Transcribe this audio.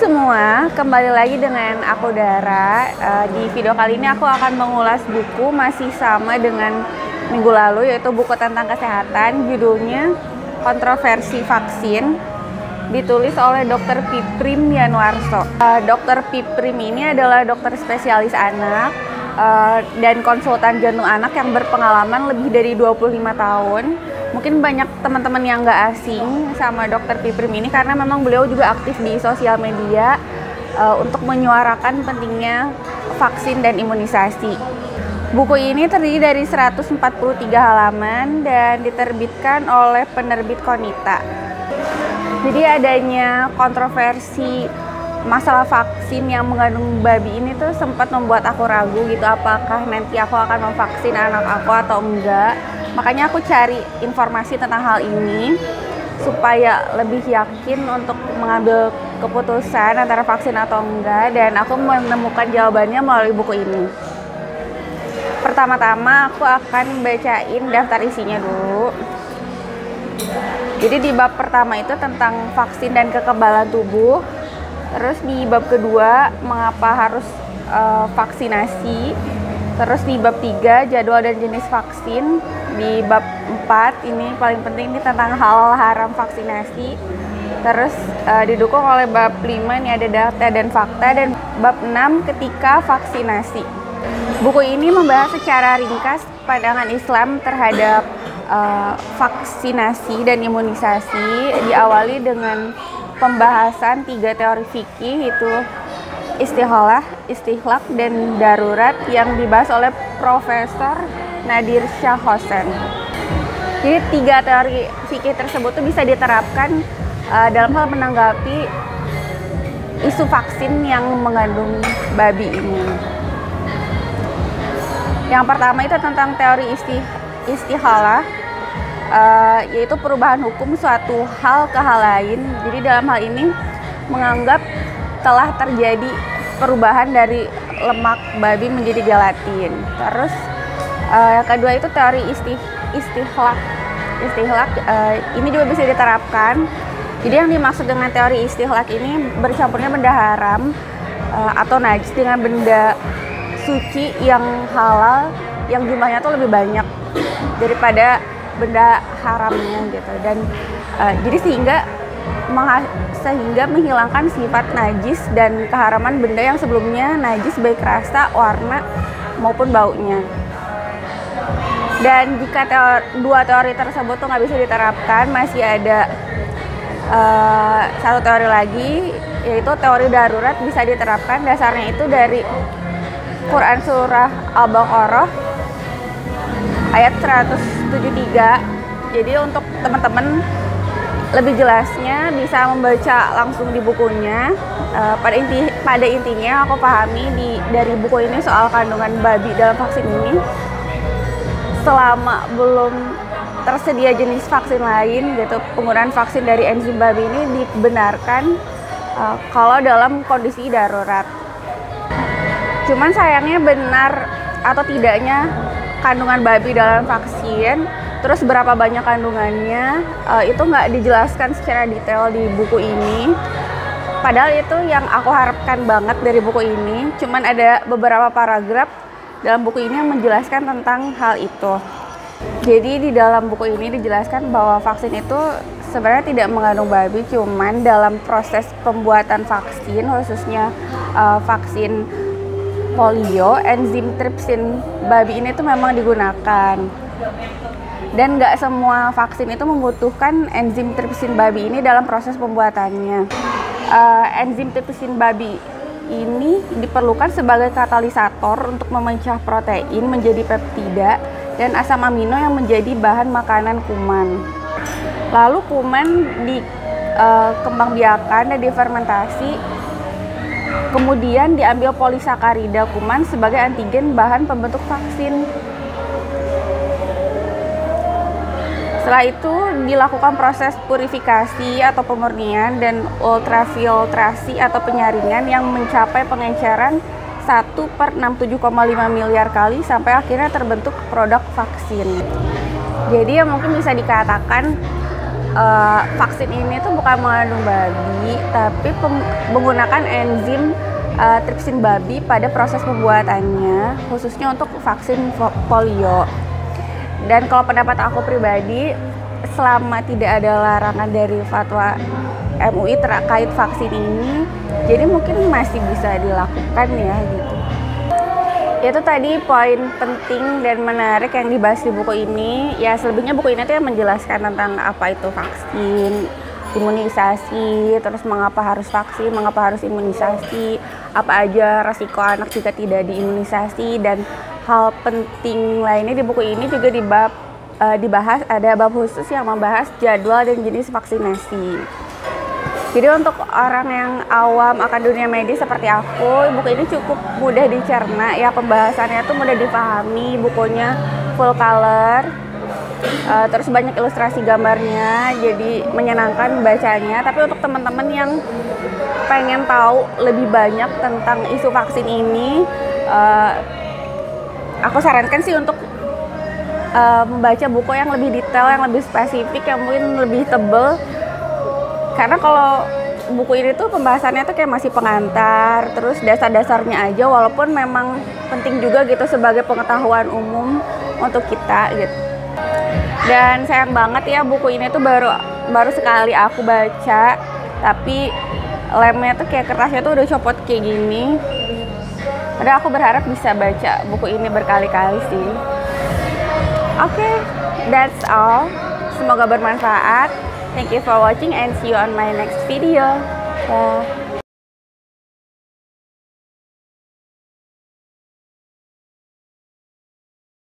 semua, kembali lagi dengan aku Dara. Di video kali ini aku akan mengulas buku masih sama dengan minggu lalu, yaitu buku tentang kesehatan. Judulnya Kontroversi Vaksin, ditulis oleh Dr. Piprim Yanuarso. Dr. Piprim ini adalah dokter spesialis anak dan konsultan jantung anak yang berpengalaman lebih dari 25 tahun. Mungkin banyak teman-teman yang nggak asing sama Dr. Piprim ini karena memang beliau juga aktif di sosial media untuk menyuarakan pentingnya vaksin dan imunisasi. Buku ini terdiri dari 143 halaman dan diterbitkan oleh penerbit Konita. Jadi adanya kontroversi masalah vaksin yang mengandung babi ini tuh sempat membuat aku ragu gitu, apakah nanti aku akan memvaksin anak aku atau enggak. Makanya aku cari informasi tentang hal ini supaya lebih yakin untuk mengambil keputusan antara vaksin atau enggak, dan aku menemukan jawabannya melalui buku ini. Pertama-tama aku akan bacain daftar isinya dulu. Jadi di bab pertama itu tentang vaksin dan kekebalan tubuh. Terus di bab kedua mengapa harus vaksinasi. Terus di bab 3 jadwal dan jenis vaksin. Di bab 4 ini paling penting, ini tentang hal haram vaksinasi. Terus didukung oleh bab 5 ini ada data dan fakta, dan bab 6 ketika vaksinasi. Buku ini membahas secara ringkas pandangan Islam terhadap vaksinasi dan imunisasi. Diawali dengan pembahasan 3 teori fikih, itu istiholah, istihlak, dan darurat yang dibahas oleh Profesor Nadir Shah Hossein. Jadi 3 teori fikih tersebut tuh bisa diterapkan dalam hal menanggapi isu vaksin yang mengandung babi ini. Yang pertama itu tentang teori istihalah, yaitu perubahan hukum suatu hal ke hal lain. Jadi dalam hal ini menganggap telah terjadi perubahan dari lemak babi menjadi gelatin. Terus yang kedua itu teori istihlak. Ini juga bisa diterapkan. Jadi yang dimaksud dengan teori istihlak ini bercampurnya benda haram atau najis dengan benda suci yang halal, yang jumlahnya tuh lebih banyak daripada benda haramnya gitu. Dan jadi sehingga menghilangkan sifat najis dan keharaman benda yang sebelumnya najis, baik rasa, warna maupun baunya. Dan jika dua teori tersebut tuh nggak bisa diterapkan, masih ada satu teori lagi, yaitu teori darurat bisa diterapkan. Dasarnya itu dari Quran Surah Al-Baqarah ayat 173. Jadi untuk teman-teman lebih jelasnya bisa membaca langsung di bukunya. Pada intinya aku pahami dari buku ini soal kandungan babi dalam vaksin ini. Selama belum tersedia jenis vaksin lain gitu, penggunaan vaksin dari enzim babi ini dibenarkan kalau dalam kondisi darurat. Cuman sayangnya benar atau tidaknya kandungan babi dalam vaksin, terus berapa banyak kandungannya, itu nggak dijelaskan secara detail di buku ini. Padahal itu yang aku harapkan banget dari buku ini. Cuman ada beberapa paragraf dalam buku ini yang menjelaskan tentang hal itu. Jadi di dalam buku ini dijelaskan bahwa vaksin itu sebenarnya tidak mengandung babi, cuman dalam proses pembuatan vaksin, khususnya vaksin polio, enzim tripsin babi ini tuh memang digunakan. Dan nggak semua vaksin itu membutuhkan enzim tripsin babi ini dalam proses pembuatannya. Enzim tripsin babi ini diperlukan sebagai katalisator untuk memecah protein menjadi peptida dan asam amino yang menjadi bahan makanan kuman. Lalu kuman dikembangbiakan dan difermentasi, kemudian diambil polisakarida kuman sebagai antigen bahan pembentuk vaksin. Setelah itu dilakukan proses purifikasi atau pemurnian dan ultrafiltrasi atau penyaringan yang mencapai pengenceran 1/67,5 miliar kali sampai akhirnya terbentuk produk vaksin. Jadi ya mungkin bisa dikatakan vaksin ini tuh bukan mengandung babi, tapi menggunakan enzim tripsin babi pada proses pembuatannya, khususnya untuk vaksin polio. Dan kalau pendapat aku pribadi, selama tidak ada larangan dari fatwa MUI terkait vaksin ini, jadi mungkin masih bisa dilakukan ya gitu. Itu tadi poin penting dan menarik yang dibahas di buku ini. Ya selebihnya buku ini tuh yang menjelaskan tentang apa itu vaksin, imunisasi, terus mengapa harus vaksin, mengapa harus imunisasi, apa aja resiko anak jika tidak diimunisasi, dan hal penting lainnya di buku ini juga dibahas, ada bab khusus yang membahas jadwal dan jenis vaksinasi. Jadi untuk orang yang awam akan dunia medis seperti aku, buku ini cukup mudah dicerna ya, pembahasannya tuh mudah dipahami, bukunya full color, terus banyak ilustrasi gambarnya, jadi menyenangkan bacanya. Tapi untuk teman-teman yang pengen tahu lebih banyak tentang isu vaksin ini, aku sarankan sih untuk membaca buku yang lebih detail, yang lebih spesifik, yang mungkin lebih tebel. Karena kalau buku ini tuh pembahasannya tuh kayak masih pengantar, terus dasar-dasarnya aja, walaupun memang penting juga gitu sebagai pengetahuan umum untuk kita gitu. Dan sayang banget ya, buku ini tuh baru sekali aku baca, tapi lemnya tuh kayak kertasnya tuh udah copot kayak gini. Padahal aku berharap bisa baca buku ini berkali-kali sih. Oke, that's all. Semoga bermanfaat. Thank you for watching and see you on my next video. Bye.